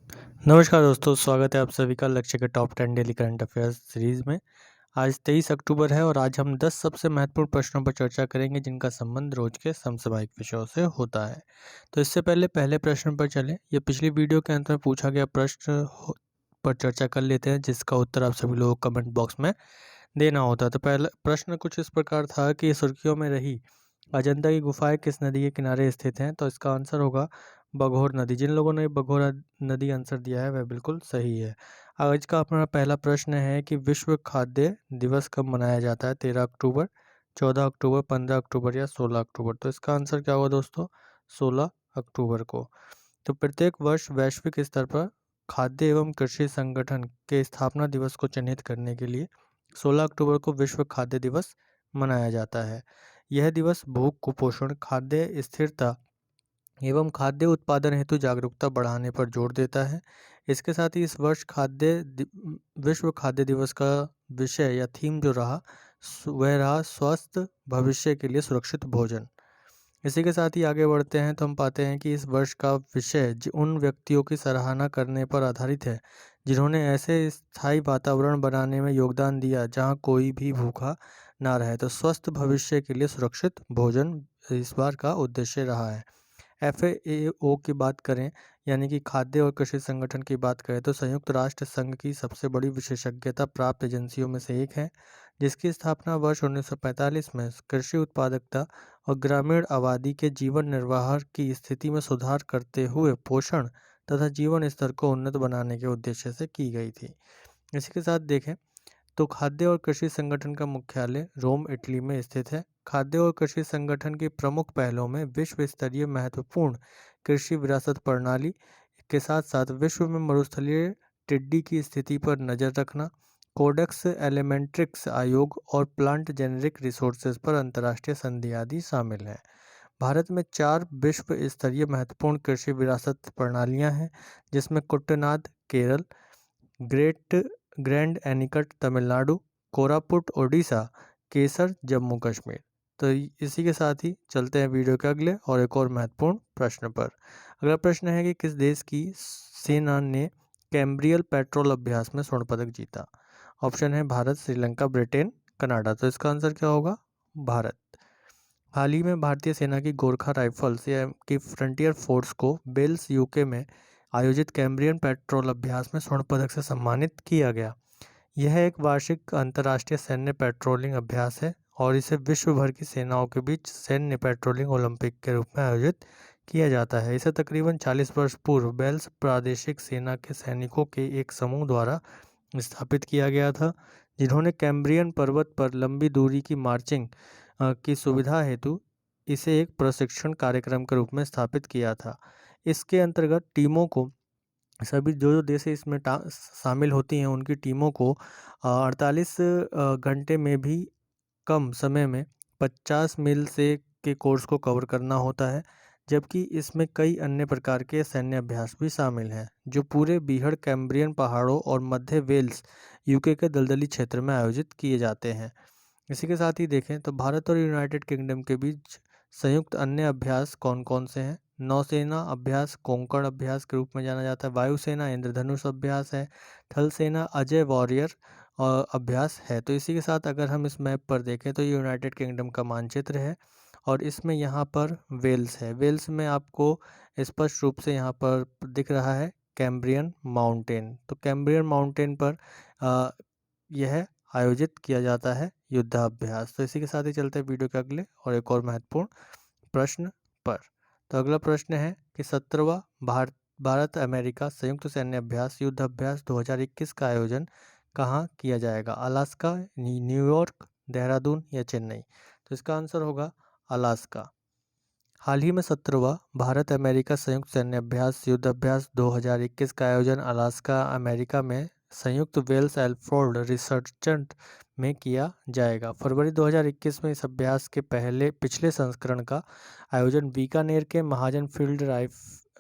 नमस्कार दोस्तों, स्वागत है आप सभी का लक्ष्य के top 10 daily current affairs series में। आज 23 अक्टूबर है और आज हम 10 सबसे महत्वपूर्ण प्रश्नों पर चर्चा करेंगे जिनका संबंध रोज के समसामयिक विषयों से होता है। तो इससे पहले पहले प्रश्न पर चलें। ये पिछली वीडियो के अंत में पूछा गया पर चर्चा कर लेते हैं, जिसका उत्तर आप सभी लोगों को कमेंट बॉक्स में देना होता है। तो पहला प्रश्न कुछ इस प्रकार था कि सुर्खियों में रही अजंता की गुफाएं किस नदी के किनारे स्थित हैं? तो इसका आंसर होगा बघौर नदी। जिन लोगों ने बघौर नदी आंसर दिया है वह बिल्कुल सही है। आज का अपना पहला प्रश्न है कि विश्व खाद्य दिवस कब मनाया जाता है? 13 अक्टूबर, 14 अक्टूबर, 15 अक्टूबर या 16 अक्टूबर? तो इसका आंसर क्या होगा दोस्तों? 16 अक्टूबर को। तो प्रत्येक वर्ष वैश्विक स्तर पर खाद्य एवं कृषि संगठन के स्थापना दिवस को चिन्हित करने के लिए 16 अक्टूबर को विश्व खाद्य दिवस मनाया जाता है। यह दिवस भूख, कुपोषण, खाद्य स्थिरता एवं खाद्य उत्पादन हेतु जागरूकता बढ़ाने पर जोर देता है। इसके साथ ही इस वर्ष विश्व खाद्य दिवस का विषय या थीम जो रहा वह रहा स्वस्थ भविष्य के लिए सुरक्षित भोजन। इसी के साथ ही आगे बढ़ते हैं तो हम पाते हैं कि इस वर्ष का विषय उन व्यक्तियों की सराहना करने पर आधारित है जिन्होंने ऐसे स्थायी वातावरण बनाने में योगदान दिया जहां कोई भी भूखा ना रहे। तो स्वस्थ भविष्य के लिए सुरक्षित भोजन इस बार का उद्देश्य रहा है। FAO की बात करें, यानी कि खाद्य और कृषि संगठन की बात करें, तो संयुक्त राष्ट्र संघ की सबसे बड़ी विशेषज्ञता प्राप्त एजेंसियों में से एक है, जिसकी स्थापना वर्ष 1945 में कृषि उत्पादकता और ग्रामीण आबादी के जीवन निर्वाह की स्थिति में सुधार करते हुए पोषण तथा जीवन स्तर को उन्नत बनाने के उद्देश्य से की गई थी। इसी के साथ देखें तो खाद्य और कृषि संगठन का मुख्यालय रोम, इटली में स्थित है। खाद्य और कृषि संगठन की प्रमुख पहलों में विश्व स्तरीय महत्वपूर्ण कृषि विरासत प्रणाली के साथ साथ विश्व में मरुस्थलीय टिड्डी की स्थिति पर नज़र रखना, कोडेक्स एलिमेंट्रिक्स आयोग और प्लांट जेनेरिक रिसोर्सेज पर अंतर्राष्ट्रीय संधि आदि शामिल हैं। भारत में 4 विश्व स्तरीय महत्वपूर्ण कृषि विरासत प्रणालियां हैं, जिसमें कुट्टनाद केरल, ग्रैंड एनिकट तमिलनाडु, कोरापुट ओडिशा, केसर जम्मू कश्मीर। तो इसी के साथ ही चलते हैं वीडियो के अगले और एक और महत्वपूर्ण प्रश्न पर। अगला प्रश्न है कि किस देश की सेना ने कैम्ब्रियल पेट्रोल अभ्यास में स्वर्ण पदक जीता? ऑप्शन है भारत, श्रीलंका, ब्रिटेन, कनाडा। तो इसका आंसर क्या होगा? भारत। हाल ही में भारतीय सेना की गोरखा राइफल्स की फ्रंटियर फोर्स को बेल्स यूके में आयोजित कैम्ब्रियन पेट्रोल अभ्यास में स्वर्ण पदक से सम्मानित किया गया। यह एक वार्षिक अंतर्राष्ट्रीय सैन्य पेट्रोलिंग अभ्यास है और इसे विश्व भर की सेनाओं के बीच सैन्य पेट्रोलिंग ओलंपिक के रूप में आयोजित किया जाता है। इसे तकरीबन 40 वर्ष पूर्व बेल्स प्रादेशिक सेना के सैनिकों के एक समूह द्वारा स्थापित किया गया था, जिन्होंने कैम्ब्रियन पर्वत पर लंबी दूरी की मार्चिंग की सुविधा हेतु इसे एक प्रशिक्षण कार्यक्रम के रूप में स्थापित किया था। इसके अंतर्गत टीमों को सभी जो देश इसमें शामिल होती हैं उनकी टीमों को 48 घंटे में भी कम समय में 50 मील से के कोर्स को कवर करना होता है, जबकि इसमें कई अन्य प्रकार के सैन्य अभ्यास भी शामिल हैं जो पूरे बीहड़ कैम्ब्रियन पहाड़ों और मध्य वेल्स यूके के दलदली क्षेत्र में आयोजित किए जाते हैं। इसी के साथ ही देखें तो भारत और यूनाइटेड किंगडम के बीच संयुक्त अन्य अभ्यास कौन कौन से हैं? नौसेना अभ्यास कोंकण अभ्यास के रूप में जाना जाता है, वायुसेना इंद्रधनुष अभ्यास है, थल सेना अजय वॉरियर अभ्यास है। तो इसी के साथ अगर हम इस मैप पर देखें तो ये यूनाइटेड किंगडम का मानचित्र है और इसमें यहाँ पर वेल्स है। वेल्स में आपको स्पष्ट रूप से यहाँ पर दिख रहा है कैम्ब्रियन माउंटेन। तो कैम्ब्रियन माउंटेन पर यह आयोजित किया जाता है युद्धाभ्यास। तो इसी के साथ ही चलते हैं वीडियो के अगले और एक और महत्वपूर्ण प्रश्न पर। तो अगला प्रश्न है कि 17वां भारत अमेरिका संयुक्त सैन्य अभ्यास युद्ध अभ्यास 2021 का आयोजन कहाँ किया जाएगा? अलास्का, न्यूयॉर्क, देहरादून या चेन्नई? तो इसका आंसर होगा अलास्का। हाल ही में 17वां भारत अमेरिका संयुक्त सैन्य अभ्यास युद्ध अभ्यास 2021 का आयोजन अलास्का, अमेरिका में संयुक्त वेल्स एल्फ्रोर्ड रिसर्चेंट में किया जाएगा। फरवरी 2021 में इस अभ्यास के पिछले संस्करण का आयोजन बीकानेर के महाजन फील्ड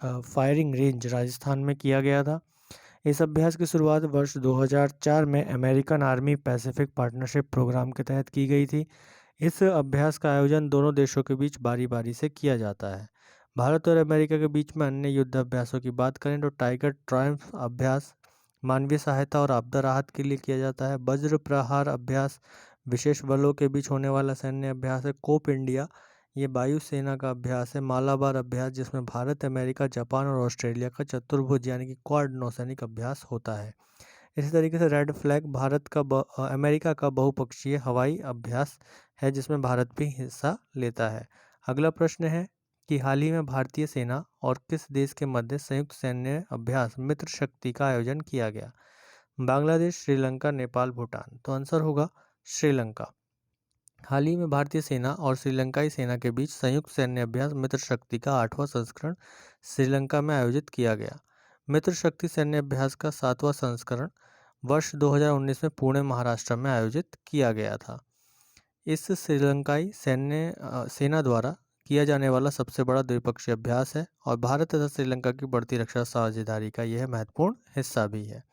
फायरिंग रेंज राजस्थान में किया गया था। इस अभ्यास की शुरुआत वर्ष 2004 में American army Pacific partnership programme के तहत की गई थी। इस अभ्यास का आयोजन दोनों देशों के बीच बारी बारी से किया जाता है। भारत और अमेरिका के बीच में अन्य युद्ध अभ्यासों की बात करें तो टाइगर ट्रायम्फ अभ्यास मानवीय सहायता और आपदा राहत के लिए किया जाता है। वज्र प्रहार अभ्यास विशेष बलों के बीच होने वाला सैन्य अभ्यास है। कोप इंडिया ये वायुसेना का अभ्यास है। मालाबार अभ्यास जिसमें भारत, अमेरिका, जापान और ऑस्ट्रेलिया का चतुर्भुज यानी कि क्वाड नौसैनिक अभ्यास होता है। इसी तरीके से रेड फ्लैग भारत का अमेरिका का बहुपक्षीय हवाई अभ्यास है जिसमें भारत भी हिस्सा लेता है। अगला प्रश्न है कि हाल ही में भारतीय सेना और किस देश के मध्य संयुक्त सैन्य अभ्यास मित्र शक्ति का आयोजन किया गया? बांग्लादेश, श्रीलंका, नेपाल, भूटान। तो आंसर होगा श्रीलंका। हाल ही में भारतीय सेना और श्रीलंकाई सेना के बीच संयुक्त सैन्य अभ्यास मित्र शक्ति का 8वां संस्करण श्रीलंका में आयोजित किया गया। मित्र शक्ति सैन्य अभ्यास का 7वां संस्करण वर्ष 2019 में पुणे, महाराष्ट्र में आयोजित किया गया था। इस श्रीलंकाई सेना द्वारा किया जाने वाला सबसे बड़ा द्विपक्षीय अभ्यास है और भारत तथा श्रीलंका की बढ़ती रक्षा साझेदारी का यह महत्वपूर्ण हिस्सा भी है।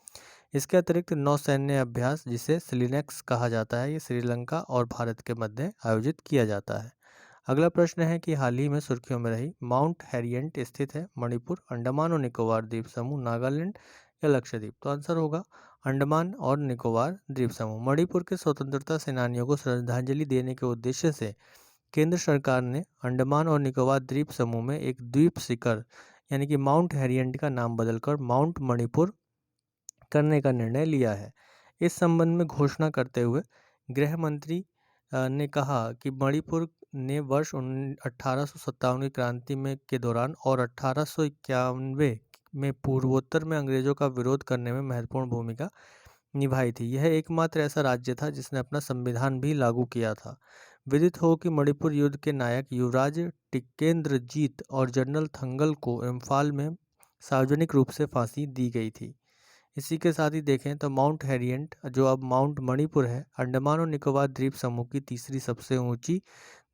इसके अतिरिक्त नौसैन्य अभ्यास जिसे सिलिनेक्स कहा जाता है, ये श्रीलंका और भारत के मध्य आयोजित किया जाता है। अगला प्रश्न है कि हाल ही में सुर्खियों में रही माउंट हैरियट स्थित है मणिपुर, अंडमान और निकोबार द्वीप समूह, नागालैंड या लक्षद्वीप? तो आंसर होगा अंडमान और निकोबार द्वीप समूह। मणिपुर के स्वतंत्रता सेनानियों को श्रद्धांजलि देने के उद्देश्य से केंद्र सरकार ने अंडमान और निकोबार द्वीप समूह में एक द्वीप शिखर यानी कि माउंट हैरियट का नाम बदलकर माउंट मणिपुर करने का निर्णय लिया है। इस संबंध में घोषणा करते हुए गृह मंत्री ने कहा कि मणिपुर ने वर्ष 1857 की क्रांति में के दौरान और 1891 में पूर्वोत्तर में अंग्रेजों का विरोध करने में महत्वपूर्ण भूमिका निभाई थी। यह एकमात्र ऐसा राज्य था जिसने अपना संविधान भी लागू किया था। विदित हो कि मणिपुर युद्ध के नायक युवराज टिकेंद्रजीत और जनरल थंगल को इम्फाल में सार्वजनिक रूप से फांसी दी गई थी। इसी के साथ ही देखें तो माउंट हैरियट जो अब माउंट मणिपुर है, अंडमान और निकोबार द्वीप समूह की तीसरी सबसे ऊंची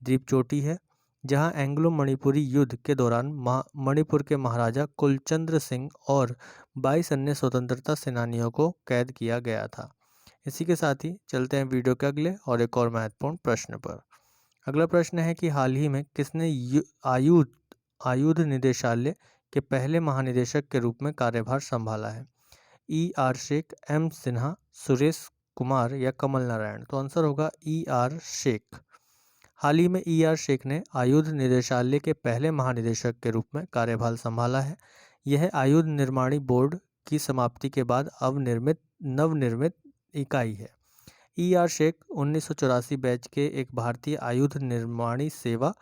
द्वीप चोटी है, जहां एंग्लो मणिपुरी युद्ध के दौरान मणिपुर के महाराजा कुलचंद्र सिंह और 22 अन्य स्वतंत्रता सेनानियों को कैद किया गया था। इसी के साथ ही चलते हैं वीडियो के अगले और एक और महत्वपूर्ण प्रश्न पर। अगला प्रश्न है कि हाल ही में किसने आयुध निदेशालय के पहले महानिदेशक के रूप में कार्यभार संभाला है? E.R. शेख, M. सिन्हा, सुरेश कुमार या कमल नारायण? तो आंसर होगा E.R. शेख। हाल ही में E.R. शेख ने आयुध निदेशालय के पहले महानिदेशक के रूप में कार्यभार संभाला है। यह आयुध निर्माणी बोर्ड की समाप्ति के बाद नवनिर्मित इकाई है। E.R. शेख 1984 बैच के एक भारतीय आयुध निर्माणी सेवा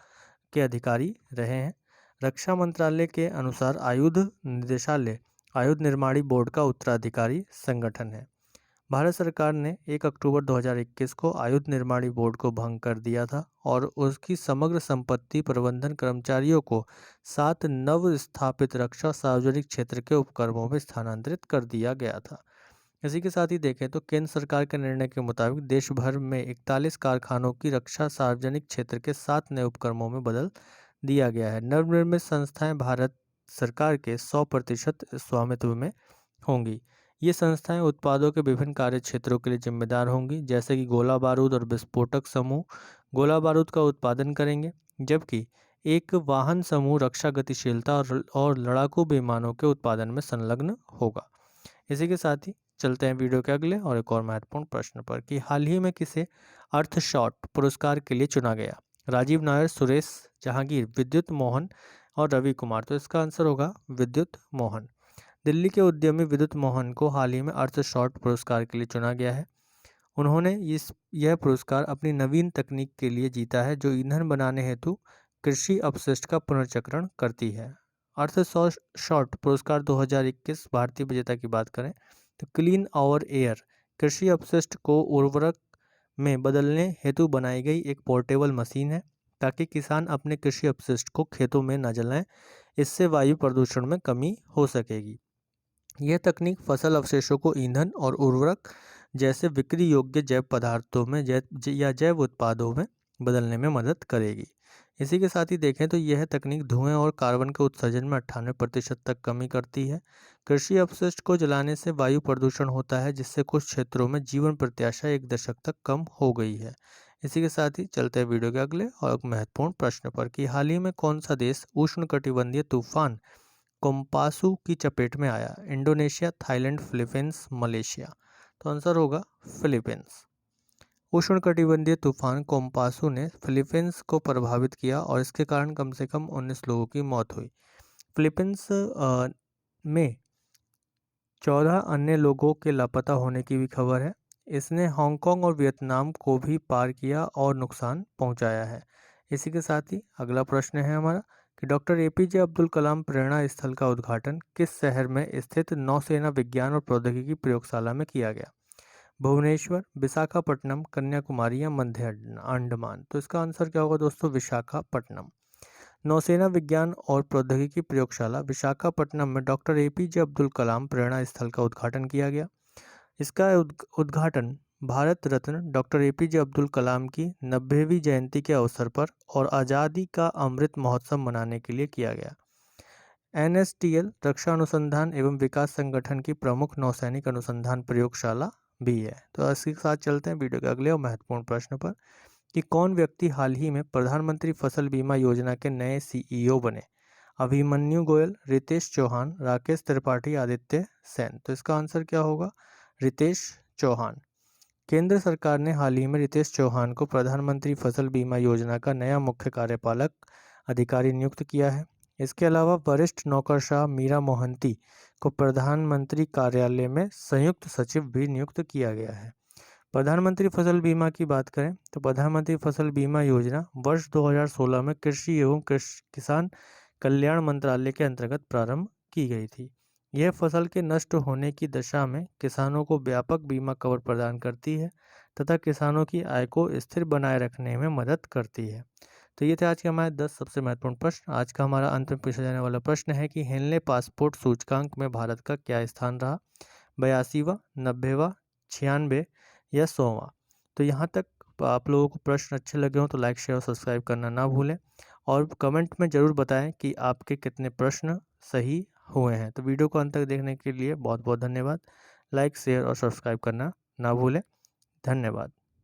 के अधिकारी रहे हैं। रक्षा मंत्रालय के अनुसार आयुध निदेशालय आयुध निर्माणी बोर्ड का उत्तराधिकारी संगठन है। भारत सरकार ने 1 अक्टूबर 2021 को आयुध निर्माणी बोर्ड को भंग कर दिया था और उसकी समग्र संपत्ति प्रबंधन कर्मचारियों को 7 नव स्थापित रक्षा सार्वजनिक क्षेत्र के उपक्रमों में स्थानांतरित कर दिया गया था। इसी के साथ ही देखें तो केंद्र सरकार के निर्णय के मुताबिक देश भर में 41 कारखानों की रक्षा सार्वजनिक क्षेत्र के 7 नए उपक्रमों में बदल दिया गया है। नवनिर्मित संस्थाएं भारत सरकार के 100% स्वामित्व में होंगी। ये संस्थाएं उत्पादों के विभिन्न कार्य क्षेत्रों के लिए जिम्मेदार होंगी, जैसे कि गोला बारूद और विस्फोटक समूह गोला बारूद का उत्पादन करेंगे, जबकि एक वाहन समूह रक्षा गतिशीलता और लड़ाकू विमानों के उत्पादन में संलग्न होगा। इसी के साथ ही चलते हैं वीडियो के अगले और एक और महत्वपूर्ण प्रश्न पर कि हाल ही में किसे अर्थशॉट पुरस्कार के लिए चुना गया? राजीव नायर, सुरेश जहांगीर, विद्युत मोहन और रवि कुमार? तो इसका आंसर होगा विद्युत मोहन। दिल्ली के उद्यमी विद्युत मोहन को हाल ही में अर्थशॉट पुरस्कार के लिए चुना गया है। उन्होंने यह पुरस्कार अपनी नवीन तकनीक के लिए जीता है जो ईंधन बनाने हेतु कृषि अपशिष्ट का पुनर्चक्रण करती है। अर्थशॉट पुरस्कार 2021 भारतीय विजेता की बात करें तो क्लीन आवर एयर कृषि अपशिष्ट को उर्वरक में बदलने हेतु बनाई गई एक पोर्टेबल मशीन है ताकि किसान अपने कृषि अपशिष्ट को खेतों में न जलाएं। इससे वायु प्रदूषण में कमी हो सकेगी। यह तकनीक फसल अवशेषों को ईंधन और उर्वरक जैसे बिक्री योग्य जैव पदार्थों में या जैव उत्पादों में बदलने में मदद करेगी। इसी के साथ ही देखें तो यह तकनीक धुएं और कार्बन के उत्सर्जन में 98% तक कमी करती है। कृषि अपशिष्ट को जलाने से वायु प्रदूषण होता है, जिससे कुछ क्षेत्रों में जीवन प्रत्याशा 1 दशक तक कम हो गई है। इसी के साथ ही चलते हैं वीडियो के अगले और एक महत्वपूर्ण प्रश्न पर कि हाल ही में कौन सा देश उष्णकटिबंधीय तूफान कोम्पासू की चपेट में आया? Indonesia, Thailand, Philippines, Malaysia. तो आंसर होगा फिलीपींस। उष्णकटिबंधीय तूफान कोम्पासू ने फिलीपींस को प्रभावित किया और इसके कारण कम से कम 19 लोगों की मौत हुई। फिलीपींस में 14 अन्य लोगों के लापता होने की भी खबर है। इसने हांगकांग और वियतनाम को भी पार किया और नुकसान पहुंचाया है। इसी के साथ ही अगला प्रश्न है हमारा कि डॉक्टर एपीजे अब्दुल कलाम प्रेरणा स्थल का उद्घाटन किस शहर में स्थित नौसेना विज्ञान और प्रौद्योगिकी प्रयोगशाला में किया गया? भुवनेश्वर, विशाखापट्टनम, कन्याकुमारी या मध्य अंडमान। तो इसका आंसर क्या होगा दोस्तों? विशाखापट्टनम। नौसेना विज्ञान और प्रौद्योगिकी प्रयोगशाला विशाखापट्टनम में डॉक्टर एपीजे अब्दुल कलाम प्रेरणा स्थल का उद्घाटन किया गया। इसका उद्घाटन भारत रत्न डॉक्टर एपीजे अब्दुल कलाम की 90वीं जयंती के अवसर पर और आज़ादी का अमृत महोत्सव मनाने के लिए किया गया। एनएसटीएल रक्षा अनुसंधान एवं विकास संगठन की प्रमुख नौसैनिक अनुसंधान प्रयोगशाला भी है। तो इसी के साथ चलते हैं वीडियो के अगले और महत्वपूर्ण प्रश्न पर कि कौन व्यक्ति हाल ही में प्रधानमंत्री फसल बीमा योजना के नए सीईओ बने? अभिमन्यु गोयल, रितेश चौहान, राकेश त्रिपाठी, आदित्य सेन। तो इसका आंसर क्या होगा? रितेश चौहान। केंद्र सरकार ने हाल ही में रितेश चौहान को प्रधानमंत्री फसल बीमा योजना का नया मुख्य कार्यपालक अधिकारी नियुक्त किया है। इसके अलावा वरिष्ठ नौकरशाह मीरा मोहंती को प्रधानमंत्री कार्यालय में संयुक्त सचिव भी नियुक्त किया गया है। प्रधानमंत्री फसल बीमा की बात करें तो प्रधानमंत्री फसल बीमा योजना वर्ष 2016 में कृषि एवं किसान कल्याण मंत्रालय के अंतर्गत प्रारंभ की गई थी। यह फसल के नष्ट होने की दशा में किसानों को व्यापक बीमा कवर प्रदान करती है तथा किसानों की आय को स्थिर बनाए रखने में मदद करती है। तो ये थे आज के हमारे 10 सबसे महत्वपूर्ण प्रश्न। आज का हमारा अंत में पूछा जाने वाला प्रश्न है कि हेनले पासपोर्ट सूचकांक में भारत का क्या स्थान रहा? 82वां, 90वां, 96 या 100वां। तो यहाँ तक आप लोगों को प्रश्न अच्छे लगे हों तो लाइक, शेयर और सब्सक्राइब करना ना भूलें और कमेंट में ज़रूर बताएं कि आपके कितने प्रश्न सही हुए हैं। तो वीडियो को अंत तक देखने के लिए बहुत बहुत धन्यवाद। लाइक, शेयर और सब्सक्राइब करना ना भूलें। धन्यवाद।